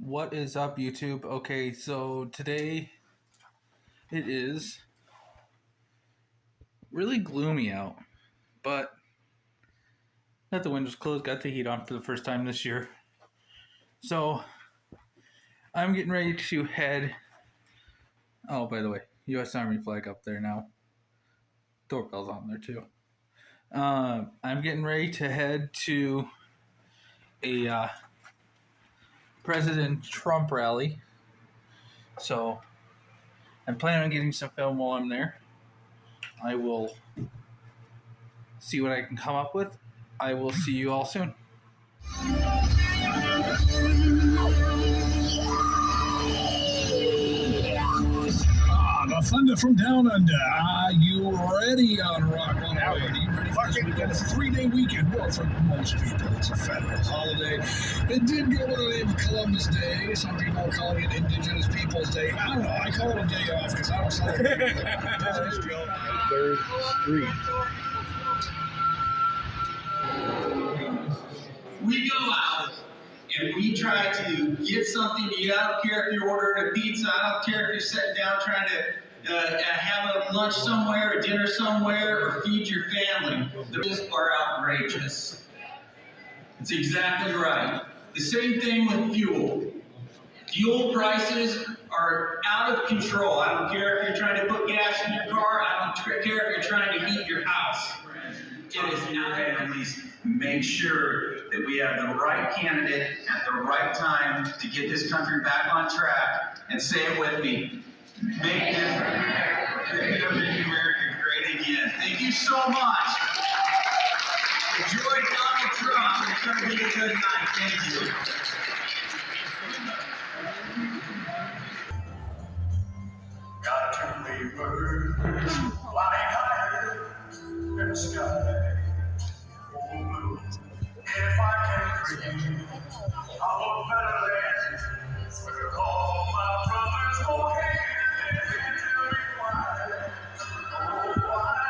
What is up, YouTube? Okay, so today it is really gloomy out, but got the windows closed, got the heat on for the first time this year. So I'm getting ready to head. Oh, by the way, U.S. Army flag up there now. Doorbell's on there too. I'm getting ready to head to a President Trump rally. So I'm planning on getting some film while I'm there. I will see what I can come up with. I will see you all soon. The thunder from down under. Are you ready on Rock 108? Are you ready for this weekend? It's a 3-day weekend. Well, for most people, it's a federal holiday. It did go by the name of Columbus Day. Some people call it Indigenous Peoples Day. I don't know. I call it a day off because I don't celebrate it. 3rd Street. We go out and we try to get something to eat. I don't care if you're ordering a pizza. I don't care if you're sitting down trying to have a lunch somewhere, a dinner somewhere, or feed your family. The bills are outrageous. It's exactly right. The same thing with fuel. Fuel prices are out of control. I don't care if you're trying to put gas in your car. I don't care if you're trying to heat your house. It is not families. Make sure that we have the right candidate at the right time to get this country back on track. And say it with me. Make America great again. Thank you so much. Enjoy Donald Trump. It's going to be a good night. Thank you. Got to be birds flying higher in the sky. Oh, if I can dream of a better land where all my brothers go hand in hand, tell me why. Oh, why?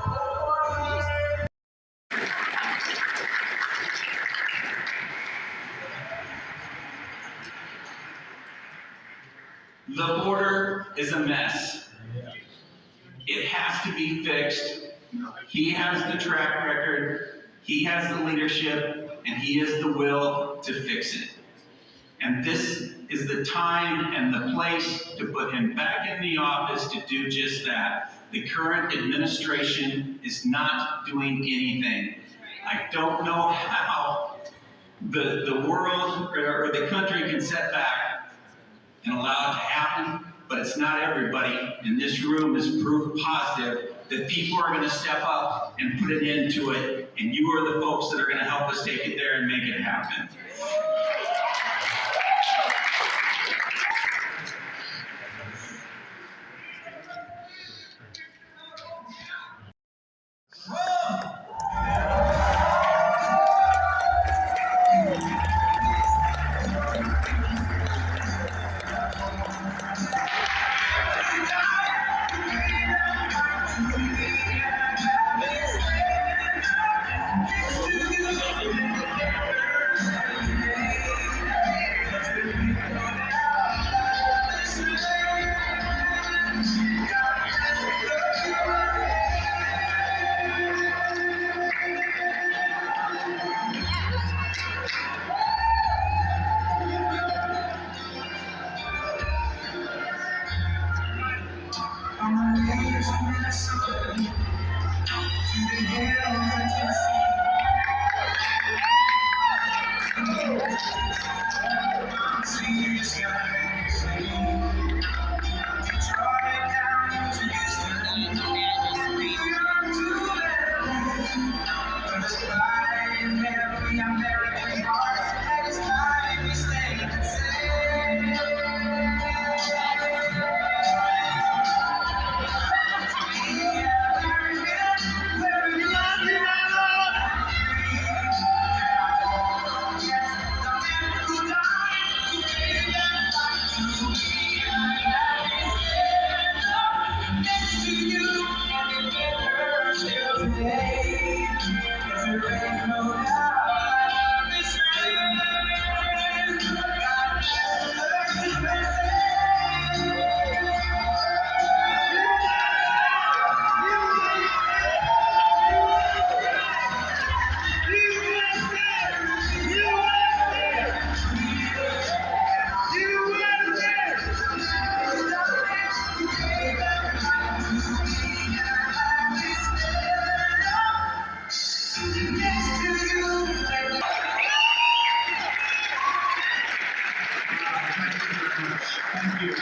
Oh, why? The border is a mess. It has to be fixed. He has the track record, he has the leadership, and he has the will to fix it. And this is the time and the place to put him back in the office to do just that. The current administration is not doing anything. I don't know how the world or the country can set back and allow it to happen, but it's not everybody. And this room is proof positive that people are going to step up and put an end to it, and you are the folks that are going to help us take it there and make it happen. Thank you.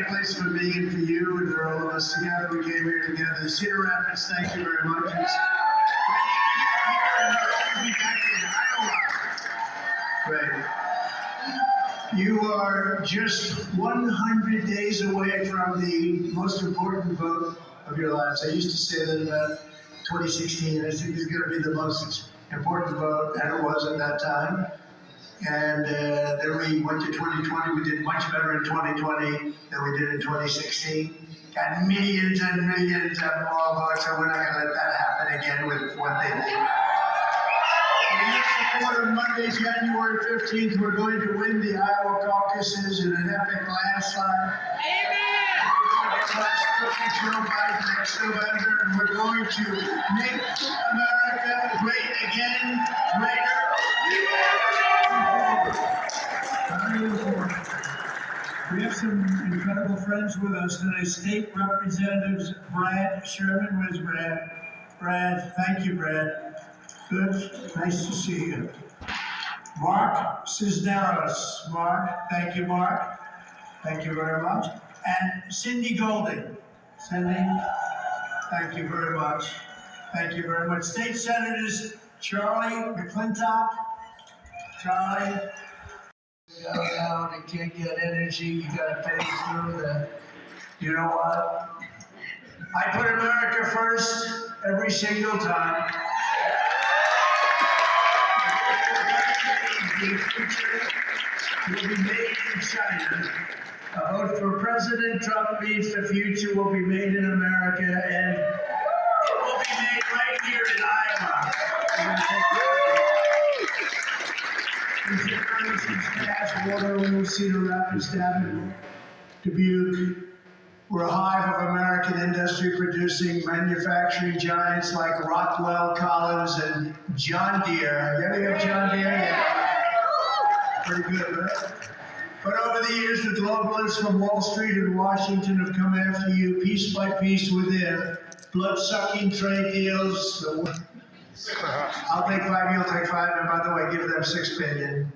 Place for me and for you and for all of us together. We came here together. The Cedar Rapids, thank you very much. Great. You are just 100 days away from the most important vote of your lives. I used to say that about 2016, I think it's going to be the most important vote, and it was at that time. And then we went to 2020. We did much better in 2020 than we did in 2016. Got millions and millions of more votes, and we're not going to let that happen again with what they did. In your support on Monday, January 15th, we're going to win the Iowa caucuses in an epic landslide. Amen! We're going to crush Joe Biden next November, and we're going to make America great again, greater. We have some incredible friends with us today. State Representatives Brad Sherman. Where's Brad? Brad, thank you, Brad. Good, nice to see you. Mark Cisneros. Mark, thank you, Mark. Thank you very much. And Cindy Golding. Cindy, thank you very much. Thank you very much. State Senators Charlie McClintock. Charlie. Go down and can't get energy, you gotta pay through the, you know what? I put America first every single time. The future will be made in China. A vote for President Trump means the future will be made in America, and it will be made right here in Iowa. Waterloo, Cedar Rapids, Davin, Dubuque. We're a hive of American industry producing manufacturing giants like Rockwell Collins and John Deere. You ever hear of John Deere? Yeah. Pretty good, right? But over the years, the globalists from Wall Street and Washington have come after you piece by piece with their blood-sucking trade deals. I'll take 5, you'll take 5, and by the way, give them $6 billion.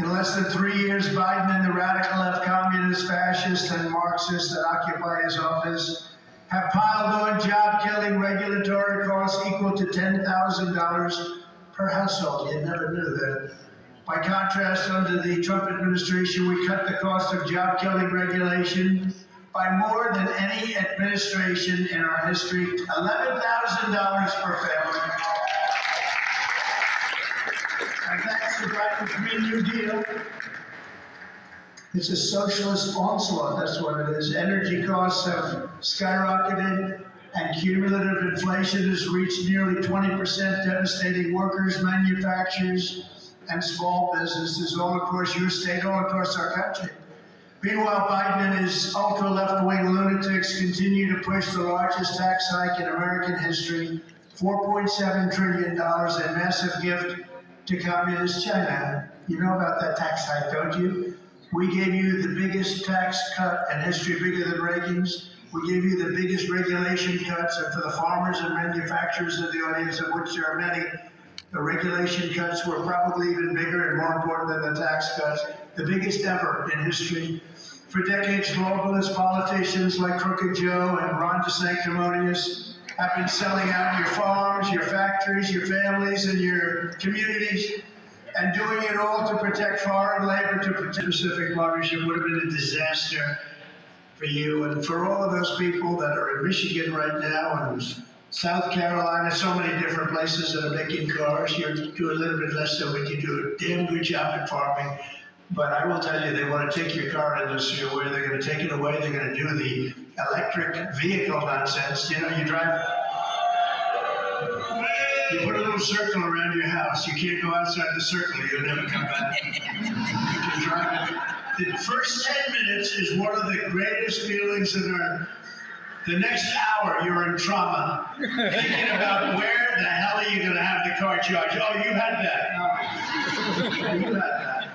In less than 3 years, Biden and the radical left communists, fascists, and Marxists that occupy his office have piled on job-killing regulatory costs equal to $10,000 per household. You never knew that. By contrast, under the Trump administration, we cut the cost of job-killing regulation by more than any administration in our history, $11,000 per family. And thanks to Biden's Green New Deal, it's a socialist onslaught, that's what it is. Energy costs have skyrocketed, and cumulative inflation has reached nearly 20%, devastating workers, manufacturers, and small businesses all across your state, all across our country. Meanwhile, Biden and his ultra-left-wing lunatics continue to push the largest tax hike in American history, $4.7 trillion, a massive gift to communist China. You know about that tax hike, don't you? We gave you the biggest tax cut in history, bigger than Reagan's. We gave you the biggest regulation cuts, and for the farmers and manufacturers in the audience, of which there are many, the regulation cuts were probably even bigger and more important than the tax cuts, the biggest ever in history. For decades, globalist politicians like Crooked Joe and Ron DeSanctimonious have been selling out your farms, your factories, your families, and your communities, and doing it all to protect foreign labor, to protect Pacific Partnership would have been a disaster for you and for all of those people that are in Michigan right now and South Carolina, so many different places that are making cars. You do a little bit less than what you do. A damn good job at farming. But I will tell you, they want to take your car industry away. They're going to take it away. They're going to do the electric vehicle nonsense. You know, you drive, you put a little circle around your house. You can't go outside the circle. You'll never come back. You can drive it. The first 10 minutes is one of the greatest feelings in our. The next hour, you're in trauma, thinking about where the hell are you going to have the car charged. Oh, you had that. Oh, you had that.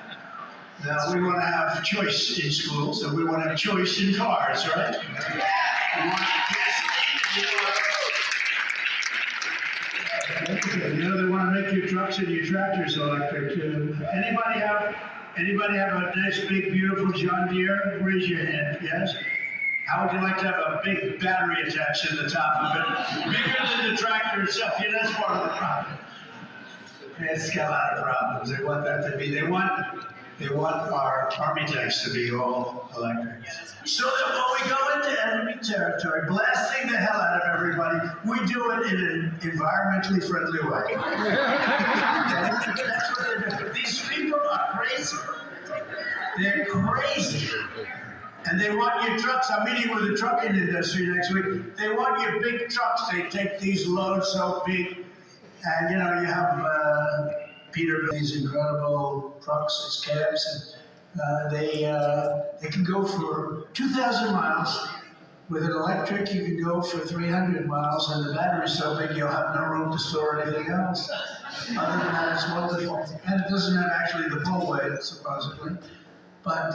Now, we want to have choice in schools, and we want to have choice in cars, right? We want you know, they want to make your trucks and your tractors electric too. Anybody have a nice, big, beautiful John Deere? Raise your hand, yes? How would you like to have a big battery attached to the top of it? Bigger than the tractor itself. Yeah, that's part of the problem. It's got a lot of problems. They want that to be, they want our army tanks to be all electric. So that when we go into enemy territory, blasting the hell out of everybody, we do it in an environmentally friendly way. That's what they do. These people are crazy. They're crazy. And they want your trucks. I'm meeting with the trucking industry next week. They want your big trucks. They take these loads so big. And, you know, you have Peterbilt, these incredible trucks, these cabs, and they can go for 2,000 miles. With an electric, you can go for 300 miles, and the battery's so big you'll have no room to store anything else. Other than that, it's wonderful. And it doesn't have actually the full weight, supposedly. But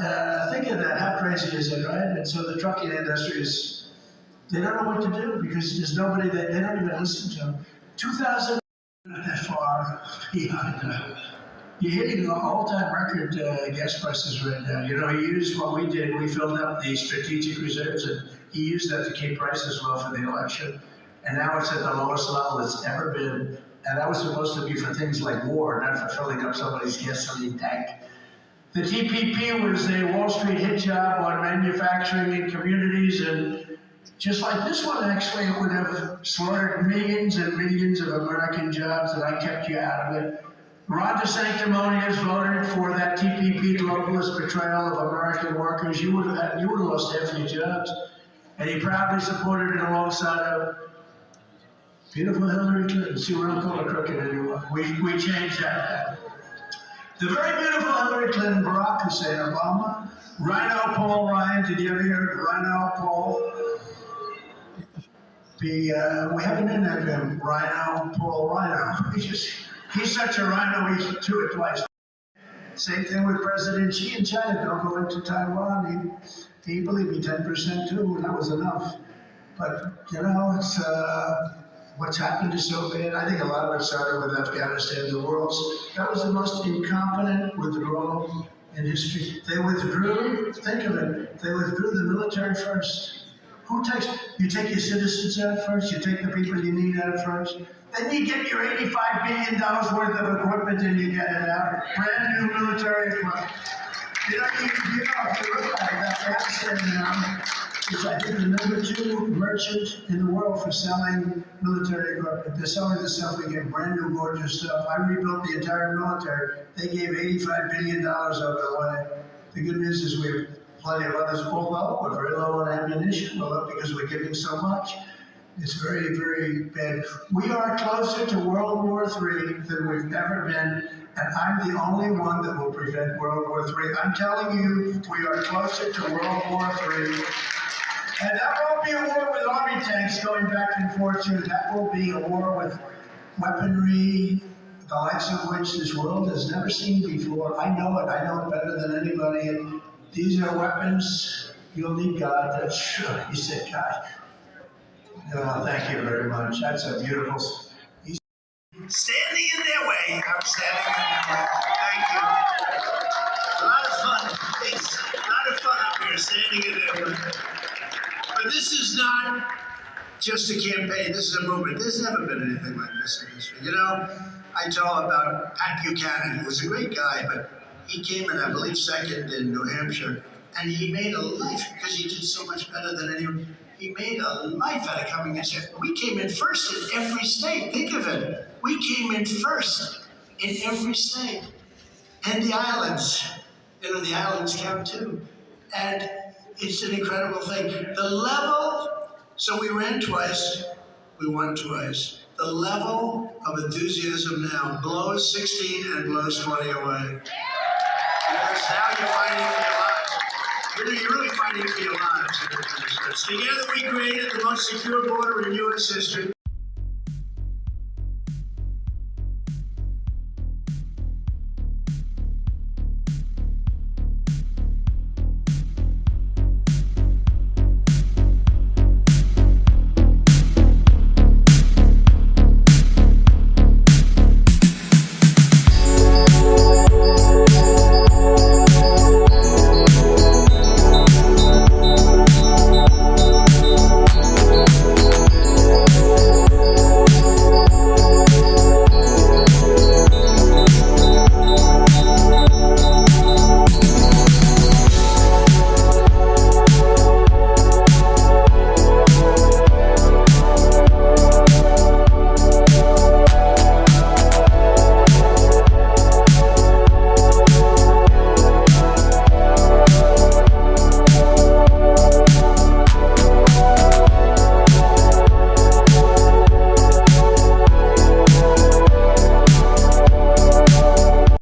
think of that, how crazy is it, right? And so the trucking industry is, they don't know what to do because there's nobody that, they don't even listen to them. 2,000 that far beyond, you're hitting the all-time record gas prices right now. You know, he used what we did, we filled up the strategic reserves and he used that to keep prices low for the election. And now it's at the lowest level it's ever been. And that was supposed to be for things like war, not for filling up somebody's gasoline tank. The TPP was a Wall Street hit job on manufacturing in communities, and just like this one, actually, it would have slaughtered millions and millions of American jobs, and I kept you out of it. Ron DeSanctimonious voted for that TPP globalist betrayal of American workers. You would have lost half your jobs. And he proudly supported it alongside of beautiful Hillary Clinton. See, we don't call her crooked anymore. We changed that. The very beautiful Hillary Clinton, Barack Hussein Obama, Rhino Paul Ryan. Did you ever hear of Rhino Paul? We haven't interviewed him. Rhino Paul Rhino. He's such a rhino, we do it twice. Same thing with President Xi in China. Don't go into Taiwan. He believed me 10% too, and that was enough. But, you know, it's what's happened is so bad. I think a lot of it started with Afghanistan. That was the most incompetent withdrawal in history. They withdrew, think of it, they withdrew the military first. You take your citizens out first, you take the people you need out first. Then you get your $85 billion worth of equipment and you get it out. Brand new military equipment. You know, if you look at it, Afghanistan now is, I think, the #2 merchant in the world for selling military equipment. They're selling this stuff, we get brand new gorgeous stuff. I rebuilt the entire military. They gave $85 billion over the way. The good news is we have plenty of others, although we're very low on ammunition, because we're giving so much. It's very, very bad. We are closer to World War III than we've ever been, and I'm the only one that will prevent World War III. I'm telling you, we are closer to World War III. And that won't be a war with army tanks going back and forth. That will be a war with weaponry, the likes of which this world has never seen before. I know it better than anybody. And these are weapons. You'll need God. That's sure. He said, God. Thank you very much. That's a beautiful. He's standing in their way. I'm standing in their way. Thank you. A lot of fun. It's a lot of fun up here standing in their way. But this is not just a campaign. This is a movement. There's never been anything like this in history. You know, I told about Pat Buchanan. He was a great guy, but he came in, I believe, second in New Hampshire, and he made a life because he did so much better than anyone. He made a life out of coming in. We came in first in every state. Think of it. We came in first in every state. And the islands. You know, the islands count too. And it's an incredible thing. The level, so we ran twice, we won twice. The level of enthusiasm now blows 16 and blows 20 away. Because now you're fighting for your lives. You're really fighting for your lives. Together we created the most secure border in U.S. history.